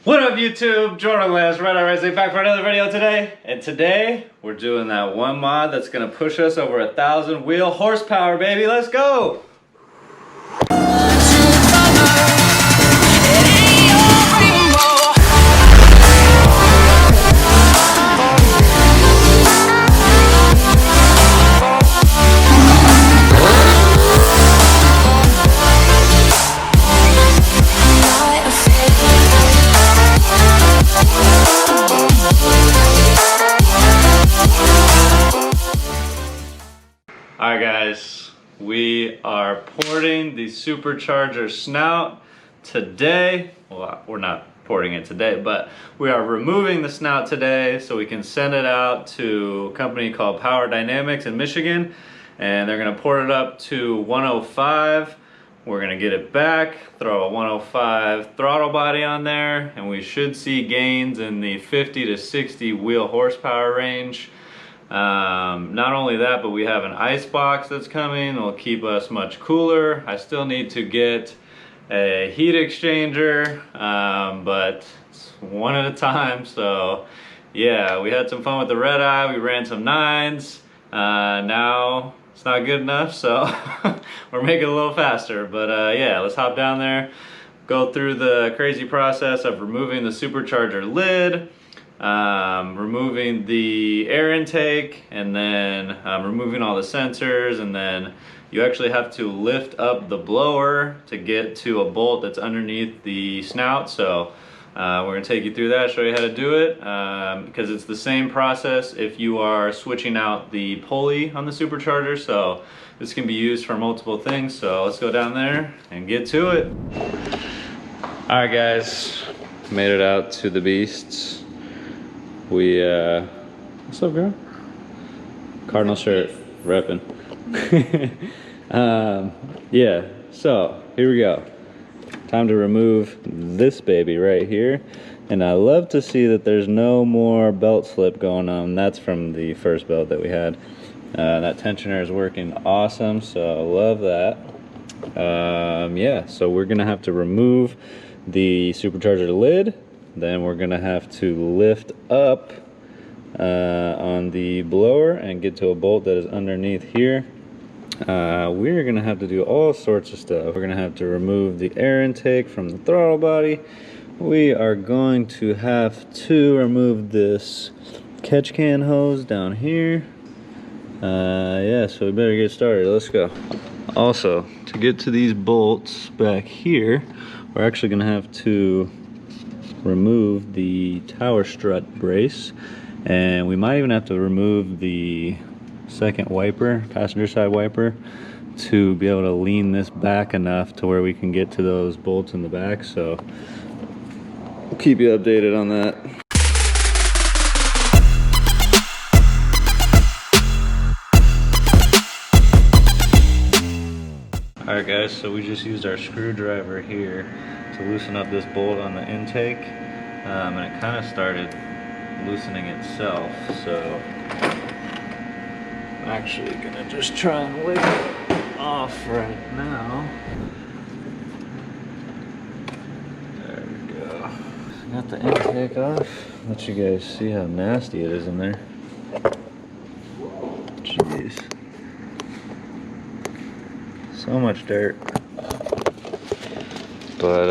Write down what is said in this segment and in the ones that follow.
What up YouTube? Jordan Lance, Redeye Racing, back for another video today. And today, we're doing that one mod that's gonna push us over 1,000 wheel horsepower, baby. Let's go! Alright guys, we are porting the supercharger snout today. Well, we're not porting it today, but we are removing the snout today so we can send it out to a company called Power Dynamics in Michigan, and they're going to port it up to 105. We're going to get it back, throw a 105 throttle body on there, and we should see gains in the 50 to 60 wheel horsepower range. Not only that, but we have an ice box that's coming. It'll keep us much cooler. I still need to get a heat exchanger, but it's one at a time. So yeah, we had some fun with the Redeye. We ran some 9s. Now it's not good enough, so we're making it a little faster. But yeah, let's hop down there, go through the crazy process of removing the supercharger lid, removing the air intake, and then removing all the sensors, and then you actually have to lift up the blower to get to a bolt that's underneath the snout. So we're going to take you through that, show you how to do it, because it's the same process if you are switching out the pulley on the supercharger. So this can be used for multiple things. So let's go down there and get to it. Alright guys, made it out to the beasts. We, what's up, girl? Cardinal shirt, reppin'. Yeah, so here we go. Time to remove this baby right here. And I love to see that there's no more belt slip going on. That's from the first belt that we had. That tensioner is working awesome, so I love that. Yeah, so we're gonna have to remove the supercharger lid. Then we're gonna have to lift up on the blower and get to a bolt that is underneath here. We're gonna have to do all sorts of stuff. We're gonna have to remove the air intake from the throttle body. We are going to have to remove this catch can hose down here. Yeah, so we better get started. Let's go. Also, to get to these bolts back here, we're actually gonna have to remove the tower strut brace, and we might even have to remove the second wiper, passenger side wiper, to be able to lean this back enough to where we can get to those bolts in the back. So we'll keep you updated on that. Alright guys, so we just used our screwdriver here to loosen up this bolt on the intake, and it kind of started loosening itself, so I'm actually gonna just try and lift it off right now. There we go. Got the intake off. Let you guys see how nasty it is in there. Jeez. So much dirt. But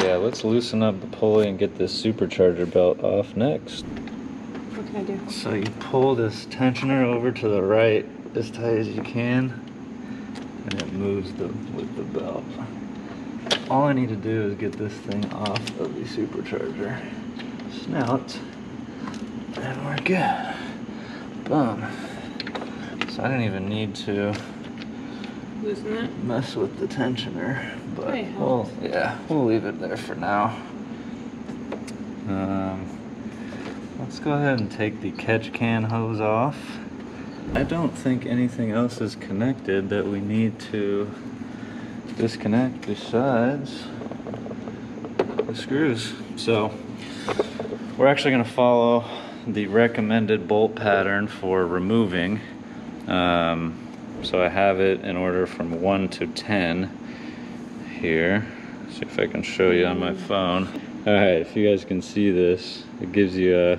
yeah, let's loosen up the pulley and get this supercharger belt off next. What can I do? So you pull this tensioner over to the right as tight as you can, and it moves with the belt. All I need to do is get this thing off of the supercharger snout, and we're good. Boom. So I didn't even need to Loosen it? mess with the tensioner, but we'll leave it there for now. Let's go ahead and take the catch can hose off. I don't think anything else is connected that we need to disconnect besides the screws. So we're actually going to follow the recommended bolt pattern for removing. So I have it in order from 1 to 10 here. See if I can show you on my phone. All right, if you guys can see this, it gives you a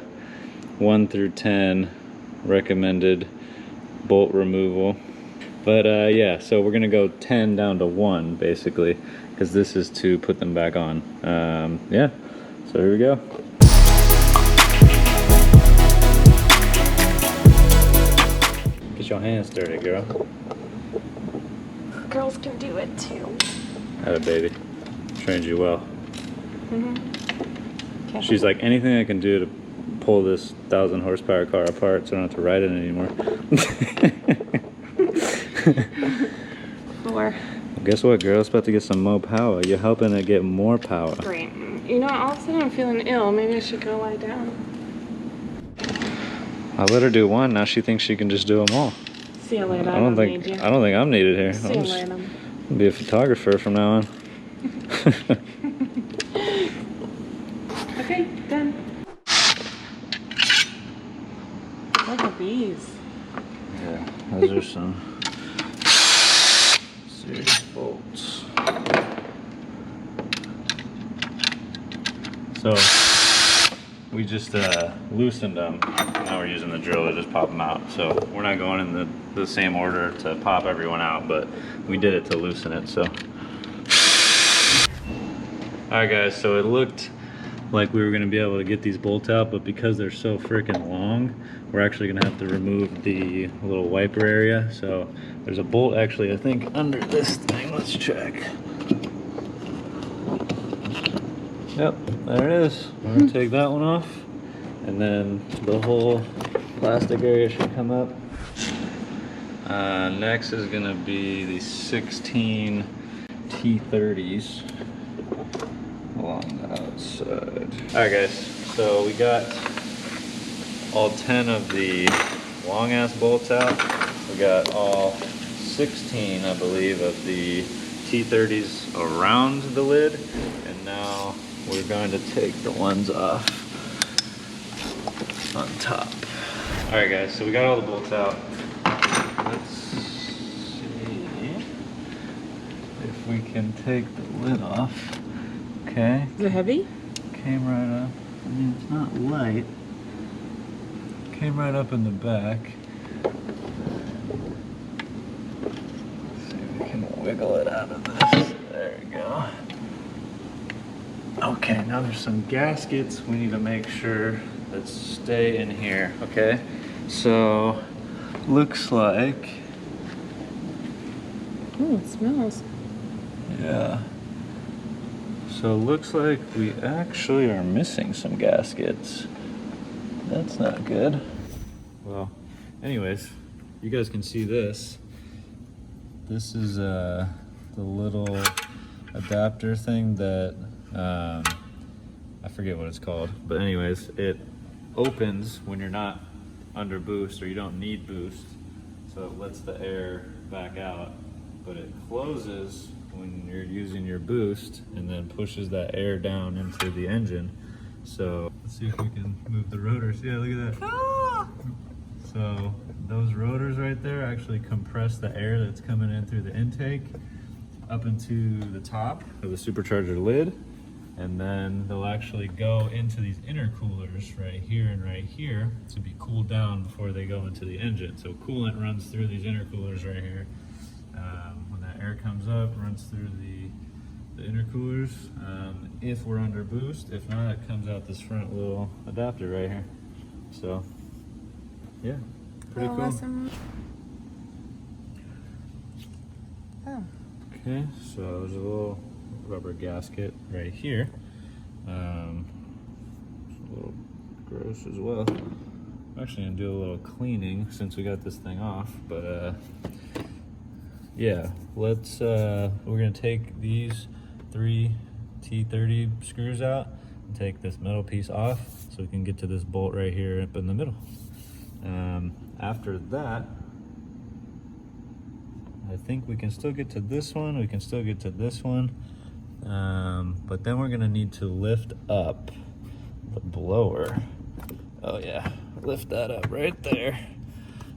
1 through 10 recommended bolt removal. But yeah, so we're gonna go 10 down to 1 basically, because this is to put them back on. Yeah, so here we go. Get your hands dirty, girl. Girls can do it too. Atta baby, trained you well. Okay. She's like, anything I can do to pull this 1,000 horsepower car apart so I don't have to ride it anymore. 4. Well, guess what, girl? It's about to get some more power. You're helping it get more power. Great. You know, all of a sudden I'm feeling ill. Maybe I should go lie down. I let her do 1. Now she thinks she can just do them all. See you later. I don't think I'm needed here. See you later. I'll be a photographer from now on. Okay, done. Look at these. Yeah, those are some serious bolts. So we just loosened them. Now we're using the drill to just pop them out. So we're not going in the same order to pop everyone out, but we did it to loosen it. So, all right, guys. So it looked like we were going to be able to get these bolts out, but because they're so freaking long, we're actually going to have to remove the little wiper area. So there's a bolt actually, I think, under this thing. Let's check. Yep, there it is. We're going to take that one off, and then the whole plastic area should come up. Next is going to be the 16 T30s. Along the outside. Alright guys, so we got all 10 of the long ass bolts out. We got all 16, I believe, of the T30s around the lid. And now we're going to take the ones off on top. Alright guys, so we got all the bolts out. Let's see if we can take the lid off. Okay. Is it heavy? Came right up. I mean, it's not light. Came right up in the back. Let's see if we can wiggle it out of this. There we go. Okay, now there's some gaskets we need to make sure that stay in here. Okay, so looks like. Ooh, it smells. Yeah. So it looks like we actually are missing some gaskets. That's not good. Well, anyways, you guys can see this. This is the little adapter thing that, I forget what it's called. But anyways, it opens when you're not under boost or you don't need boost. So it lets the air back out, but it closes when you're using your boost and then pushes that air down into the engine. So let's see if we can move the rotors. Yeah, look at that. Ah! So those rotors right there actually compress the air that's coming in through the intake up into the top of the supercharger lid, and then they'll actually go into these intercoolers right here and right here to be cooled down before they go into the engine. So coolant runs through these intercoolers right here. When that air comes up, runs through the intercoolers. If we're under boost, if not, it comes out this front little adapter right here. So, yeah, pretty cool. Awesome. Oh. Okay, so there's a little rubber gasket right here. It's a little gross as well. I'm actually gonna do a little cleaning since we got this thing off, but yeah, let's we're gonna take these 3 T30 screws out and take this metal piece off so we can get to this bolt right here up in the middle. After that, I think we can still get to this one, we can still get to this one, but then we're gonna need to lift up the blower. Oh yeah, lift that up right there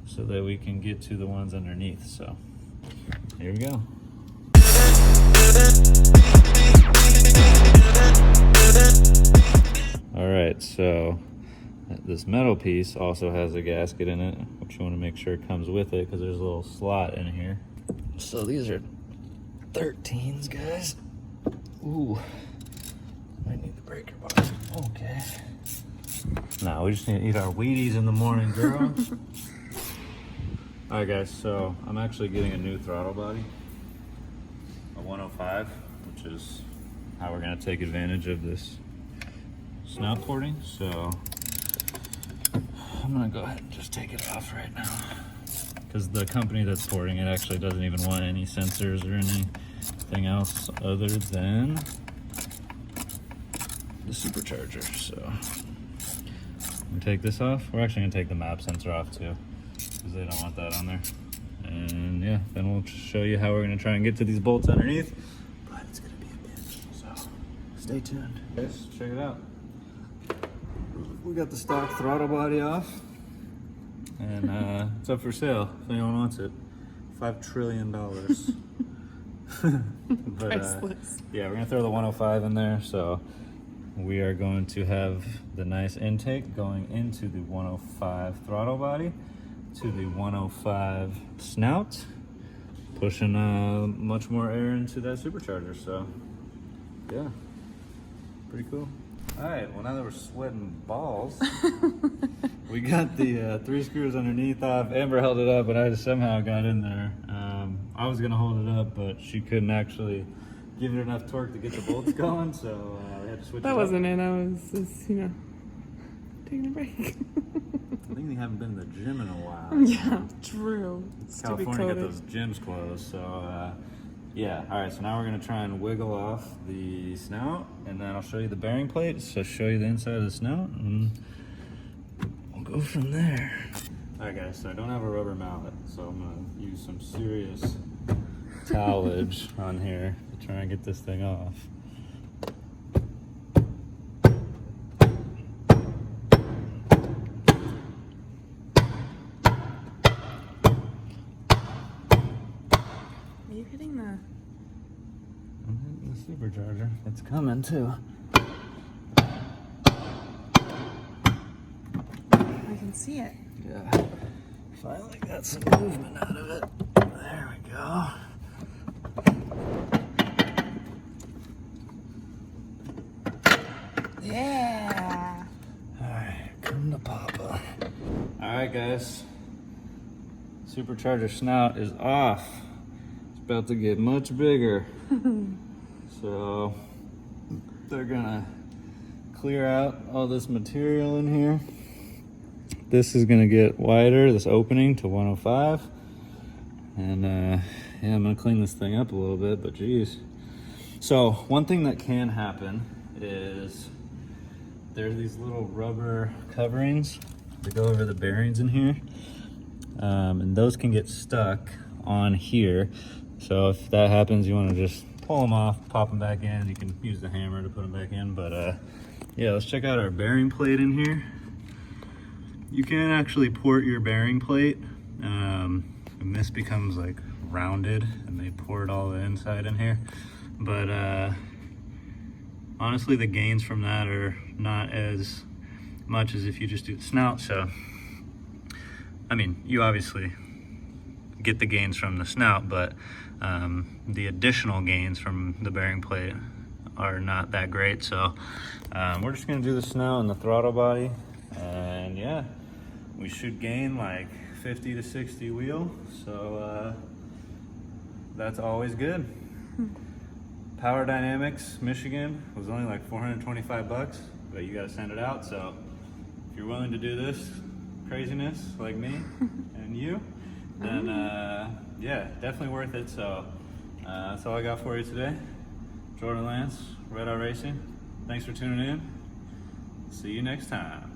so that we can get to the ones underneath. So here we go. All right, so this metal piece also has a gasket in it, which you want to make sure comes with it because there's a little slot in here. So these are 13s, guys. Ooh, might need the breaker box. Okay. Now we just need to eat our Wheaties in the morning, girl. All right, guys, so I'm actually getting a new throttle body, a 105, which is how we're gonna take advantage of this snout porting. So I'm gonna go ahead and just take it off right now because the company that's porting it actually doesn't even want any sensors or anything else other than the supercharger. So I'm gonna take this off. We're actually gonna take the map sensor off too because they don't want that on there. And yeah, then we'll just show you how we're gonna try and get to these bolts underneath. But it's gonna be a bitch, so stay tuned. Guys, check it out. We got the stock throttle body off, and it's up for sale if anyone wants it. $5 trillion. But yeah, we're gonna throw the 105 in there, so we are going to have the nice intake going into the 105 throttle body to the 105 snout, pushing much more air into that supercharger. So yeah, pretty cool. All right, well now that we're sweating balls, we got the 3 screws underneath off. Amber held it up, but I just somehow got in there. I was gonna hold it up, but she couldn't actually give it enough torque to get the bolts going, so we had to switch it up. That wasn't it, I was just, taking a break. I think we haven't been to the gym in a while. Yeah, true. California got those gyms closed, so yeah. All right, so now we're gonna try and wiggle off the snout, and then I'll show you the bearing plate, so show you the inside of the snout, and we'll go from there. All right, guys, so I don't have a rubber mallet, so I'm gonna use some serious towelage on here to try and get this thing off. Are you hitting the... I'm hitting the supercharger. It's coming too. I can see it. Yeah. Finally got some movement out of it. There we go. Yeah. All right, come to Papa. All right, guys. Supercharger snout is off. It's about to get much bigger. So they're gonna clear out all this material in here. This is gonna get wider, this opening to 105. And yeah, I'm gonna clean this thing up a little bit, but geez. So one thing that can happen is there's these little rubber coverings that go over the bearings in here. And those can get stuck on here. So if that happens, you wanna just pull them off, pop them back in. You can use the hammer to put them back in, but yeah, let's check out our bearing plate in here. You can actually port your bearing plate, and this becomes like rounded, and they pour it all the inside in here. But honestly, the gains from that are not as much as if you just do the snout. So, I mean, you obviously get the gains from the snout, but the additional gains from the bearing plate are not that great. So we're just gonna do the snout and the throttle body, and yeah, we should gain like 50 to 60 wheel, so that's always good. Power Dynamics Michigan was only like 425 bucks, but you gotta send it out. So if you're willing to do this craziness like me and you, then yeah, definitely worth it. So that's all I got for you today. Jordan Lance, Redeye Racing. Thanks for tuning in. See you next time.